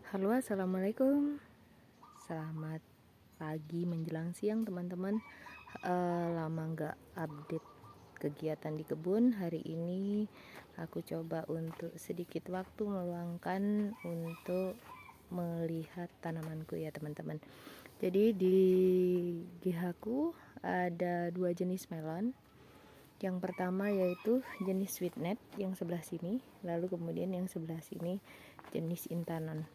Halo, assalamualaikum. Selamat pagi menjelang siang, teman-teman. Lama nggak update kegiatan di kebun. Hari ini aku coba untuk sedikit waktu meluangkan untuk melihat tanamanku ya, teman-teman. Jadi di GH-ku ada dua jenis melon. Yang pertama yaitu jenis sweetnet yang sebelah sini, lalu kemudian yang sebelah sini jenis intanon.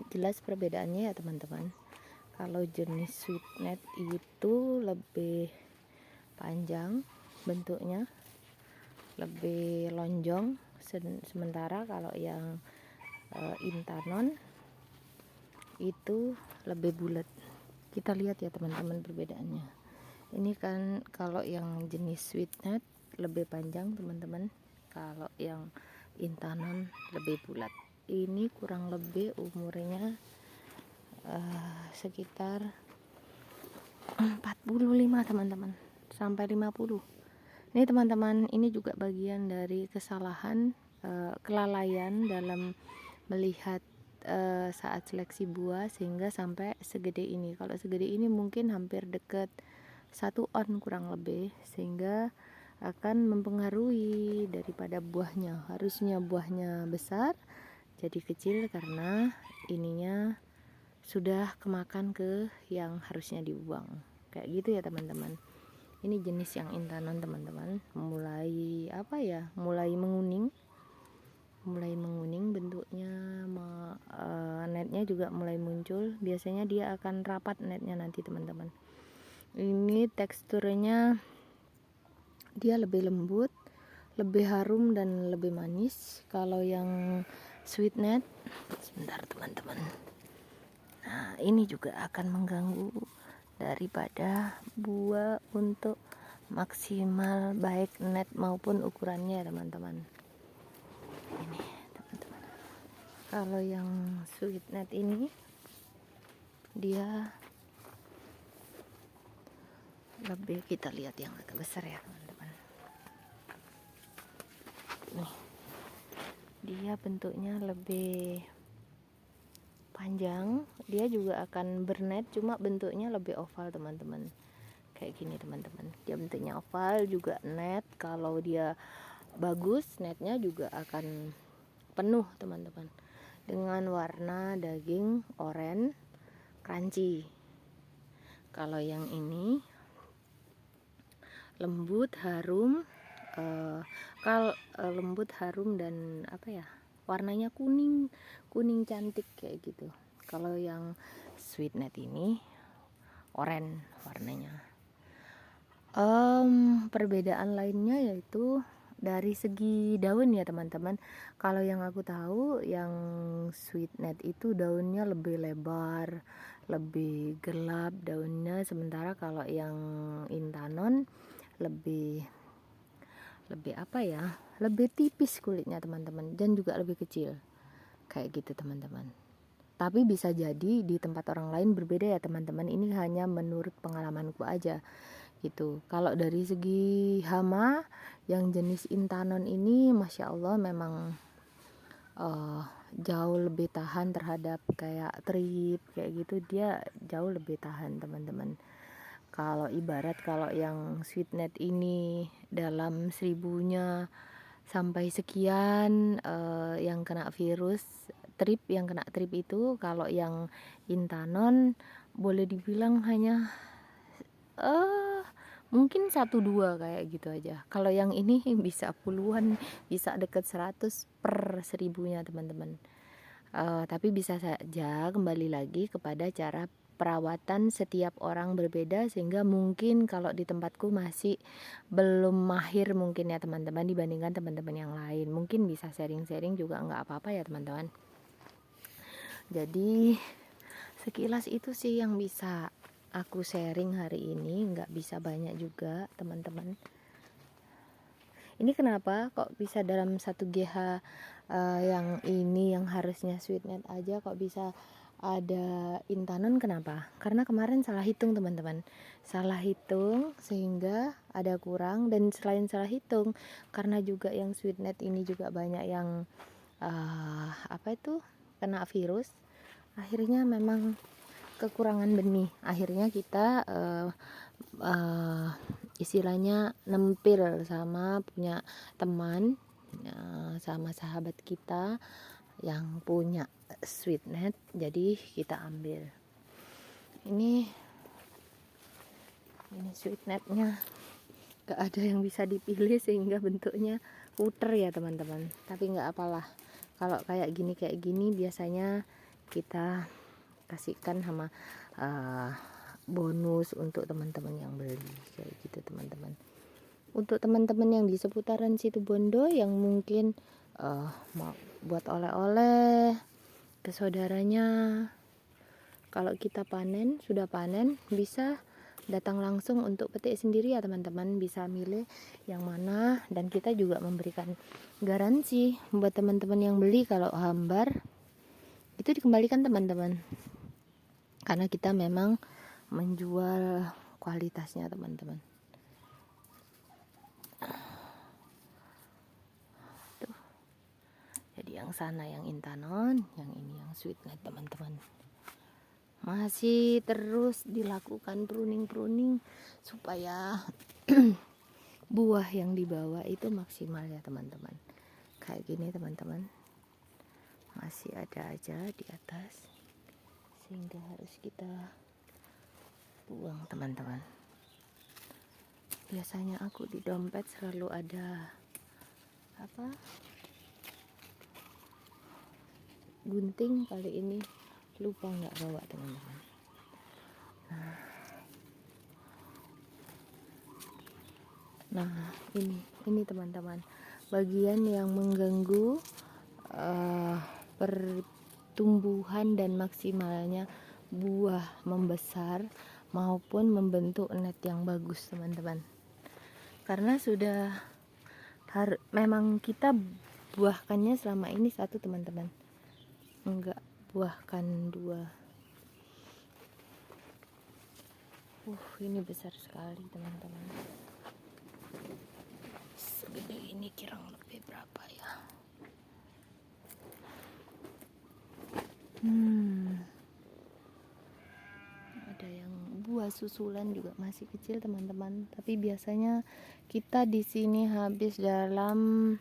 Jelas perbedaannya ya, teman-teman. Kalau jenis sweetnet itu lebih panjang bentuknya, lebih lonjong, sementara kalau yang intanon itu lebih bulat. Kita lihat ya, teman-teman, perbedaannya. Ini kan kalau yang jenis sweetnet lebih panjang, teman-teman. Kalau yang intanon lebih bulat. Ini kurang lebih umurnya sekitar 45, teman-teman, sampai 50. Ini, teman-teman, ini juga bagian dari kesalahan kelalaian dalam melihat saat seleksi buah sehingga sampai segede ini. Kalau segede ini mungkin hampir dekat 1 on kurang lebih, sehingga akan mempengaruhi daripada buahnya. Harusnya buahnya besar jadi kecil karena ininya sudah kemakan ke yang harusnya dibuang. Kayak gitu ya, teman-teman. Ini jenis yang intanon, teman-teman. Mulai mulai menguning bentuknya, netnya juga mulai muncul. Biasanya dia akan rapat netnya nanti, teman-teman. Ini teksturnya dia lebih lembut, lebih harum dan lebih manis. Kalau yang sweetnet, sebentar, teman-teman. Nah, ini juga akan mengganggu daripada buah untuk maksimal baik net maupun ukurannya, teman-teman. Ini, teman-teman. Kalau yang sweetnet ini dia lebih, kita lihat yang agak besar ya, teman-teman. Nih, dia bentuknya lebih panjang, dia juga akan bernet, cuma bentuknya lebih oval, teman-teman. Kayak gini, teman-teman. Dia bentuknya oval juga net. Kalau dia bagus, netnya juga akan penuh, teman-teman, dengan warna daging oranye crunchy. Kalau yang ini lembut, harum, lembut, harum, dan warnanya kuning cantik kayak gitu. Kalau yang sweetnet ini oranye warnanya. Perbedaan lainnya yaitu dari segi daun ya, teman-teman. Kalau yang aku tahu, yang sweetnet itu daunnya lebih lebar, lebih gelap daunnya, sementara kalau yang intanon lebih lebih tipis kulitnya, teman-teman, dan juga lebih kecil kayak gitu, teman-teman. Tapi bisa jadi di tempat orang lain berbeda ya, teman-teman. Ini hanya menurut pengalamanku aja gitu. Kalau dari segi hama, yang jenis intanon ini masya Allah memang jauh lebih tahan terhadap kayak trip kayak gitu. Dia jauh lebih tahan, teman-teman. Kalau yang sweetnet ini dalam 1000-nya sampai sekian yang kena virus trip, itu. Kalau yang intanon boleh dibilang hanya mungkin 1-2 kayak gitu aja. Kalau yang ini bisa puluhan, bisa deket 100 per 1000-nya, teman-teman. Tapi bisa saja kembali lagi kepada cara perawatan setiap orang berbeda, sehingga mungkin kalau di tempatku masih belum mahir mungkin ya, teman-teman, dibandingkan teman-teman yang lain. Mungkin bisa sharing-sharing juga nggak apa-apa ya, teman-teman. Jadi sekilas itu sih yang bisa aku sharing hari ini. Nggak bisa banyak juga, teman-teman. Ini kenapa kok bisa dalam satu GH yang ini yang harusnya sweetnet aja kok bisa ada intanon? Kenapa? Karena kemarin salah hitung, teman-teman. Salah hitung sehingga ada kurang. Dan selain salah hitung, karena juga yang sweetnet ini juga banyak yang kena virus, akhirnya memang kekurangan benih. Akhirnya kita istilahnya nempil sama punya teman, sama sahabat kita yang punya sweet net, jadi kita ambil. Ini sweet netnya gak ada yang bisa dipilih sehingga bentuknya puter ya teman-teman, tapi nggak apalah. Kalau kayak gini biasanya kita kasihkan sama bonus untuk teman-teman yang beli kayak gitu teman-teman. Untuk teman-teman yang di seputaran situ Bondo yang mungkin mau buat oleh-oleh ke saudaranya, kalau kita sudah panen bisa datang langsung untuk petik sendiri ya teman-teman, bisa milih yang mana, dan kita juga memberikan garansi buat teman-teman yang beli kalau hambar itu dikembalikan teman-teman, karena kita memang menjual kualitasnya teman-teman. Tuh. Jadi yang sana yang intanon, yang ini yang sweet net teman-teman. Masih terus dilakukan pruning supaya buah yang dibawa itu maksimal ya teman-teman. Kayak gini teman-teman, masih ada aja di atas sehingga harus kita buang teman-teman. Biasanya aku di dompet selalu ada gunting, kali ini lupa nggak bawa teman-teman. Nah ini teman-teman, bagian yang mengganggu pertumbuhan dan maksimalnya buah membesar maupun membentuk net yang bagus teman-teman. Karena sudah memang kita buahkannya selama ini satu teman-teman, enggak buahkan dua. Ini besar sekali teman-teman, segede ini kurang lebih berapa ya, ada yang buah susulan juga masih kecil teman-teman, tapi biasanya kita di sini habis dalam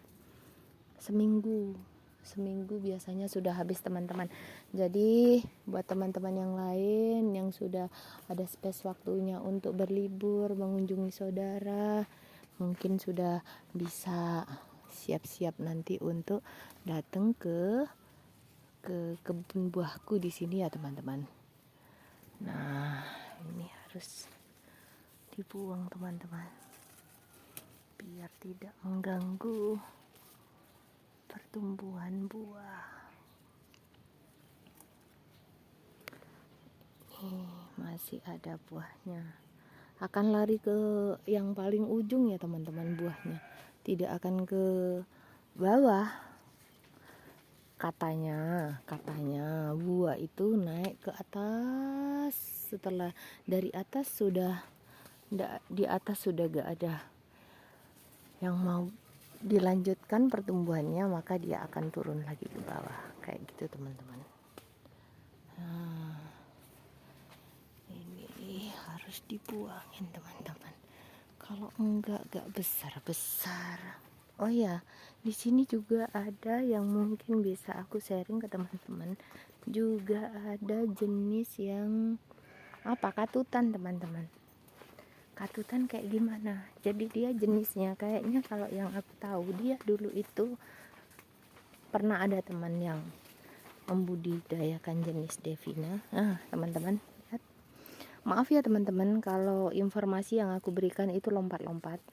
seminggu biasanya sudah habis teman-teman. Jadi buat teman-teman yang lain yang sudah ada space waktunya untuk berlibur mengunjungi saudara, mungkin sudah bisa siap-siap nanti untuk datang ke kebun buahku di sini ya teman-teman. Nah ini harus dibuang teman-teman biar tidak mengganggu pertumbuhan buah. Masih ada buahnya, akan lari ke yang paling ujung ya teman-teman, buahnya tidak akan ke bawah. Katanya buah itu naik ke atas, setelah dari atas sudah di atas sudah gak ada yang mau dilanjutkan pertumbuhannya, maka dia akan turun lagi ke bawah kayak gitu teman-teman. Nah, ini harus dibuangin teman-teman, kalau enggak gak besar. Oh ya, di sini juga ada yang mungkin bisa aku sharing ke teman-teman, juga ada jenis yang katutan teman-teman. Katutan kayak gimana? Jadi dia jenisnya kayaknya, kalau yang aku tahu, dia dulu itu pernah ada teman yang membudidayakan jenis Devina. Teman-teman lihat. Maaf ya teman-teman kalau informasi yang aku berikan itu lompat-lompat,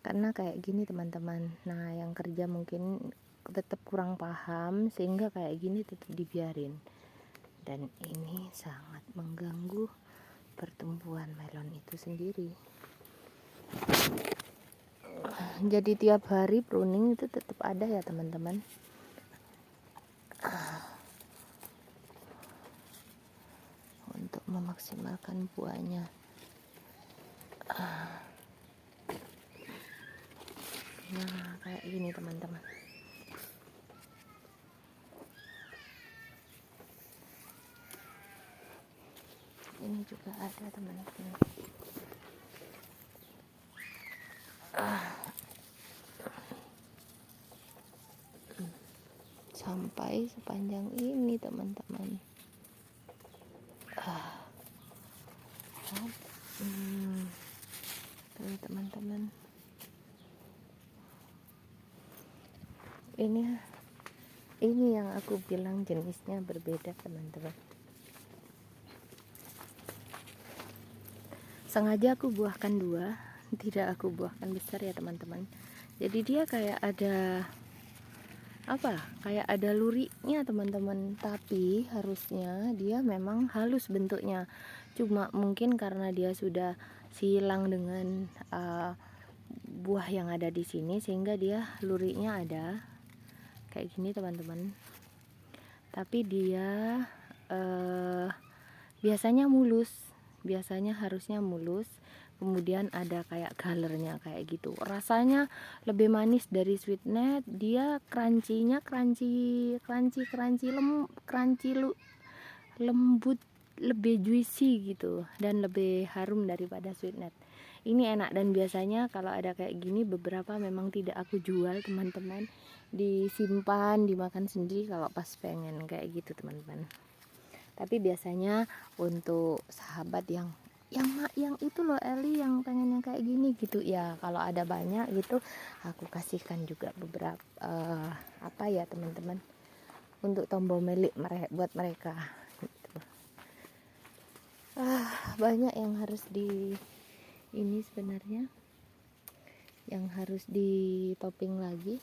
karena kayak gini teman-teman. Nah yang kerja mungkin tetap kurang paham sehingga kayak gini tetap dibiarin, dan ini sangat mengganggu pertumbuhan melon itu sendiri. Jadi tiap hari pruning itu tetap ada ya teman-teman. Untuk memaksimalkan buahnya. Nah kayak gini teman-teman. Ini juga ada teman-teman. Sampai sepanjang ini teman-teman. Tuh teman-teman, ini yang aku bilang jenisnya berbeda teman-teman. Sengaja aku buahkan dua, tidak aku buahkan besar ya teman-teman. Jadi dia kayak ada kayak ada lurinya teman-teman, tapi harusnya dia memang halus bentuknya. Cuma mungkin karena dia sudah silang dengan buah yang ada di sini, sehingga dia lurinya ada kayak gini teman-teman. Tapi dia biasanya harusnya mulus, kemudian ada kayak galernya kayak gitu. Rasanya lebih manis dari sweetnet, dia crunchy-nya lembut, lebih juicy gitu, dan lebih harum daripada sweetnet. Ini enak, dan biasanya kalau ada kayak gini beberapa memang tidak aku jual teman-teman, disimpan dimakan sendiri kalau pas pengen kayak gitu teman-teman. Tapi biasanya untuk sahabat yang itu loh Eli, yang pengen yang kayak gini gitu ya, kalau ada banyak gitu aku kasihkan juga beberapa teman-teman, untuk tombol milik buat mereka gitu. Banyak yang harus ini sebenarnya yang harus ditoping lagi,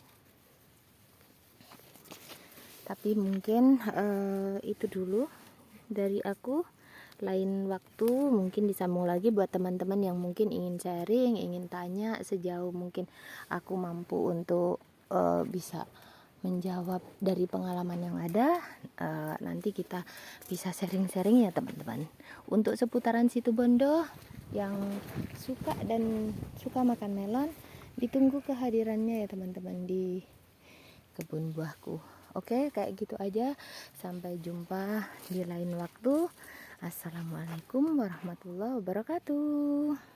tapi mungkin itu dulu dari aku. Lain waktu mungkin disambung lagi buat teman-teman yang mungkin ingin sharing, ingin tanya sejauh mungkin aku mampu untuk bisa menjawab dari pengalaman yang ada. Nanti kita bisa sharing-sharing ya teman-teman. Untuk seputaran Situbondo yang suka makan melon, ditunggu kehadirannya ya teman-teman di kebun buahku. Oke, kayak gitu aja. Sampai jumpa di lain waktu. Assalamualaikum warahmatullahi wabarakatuh.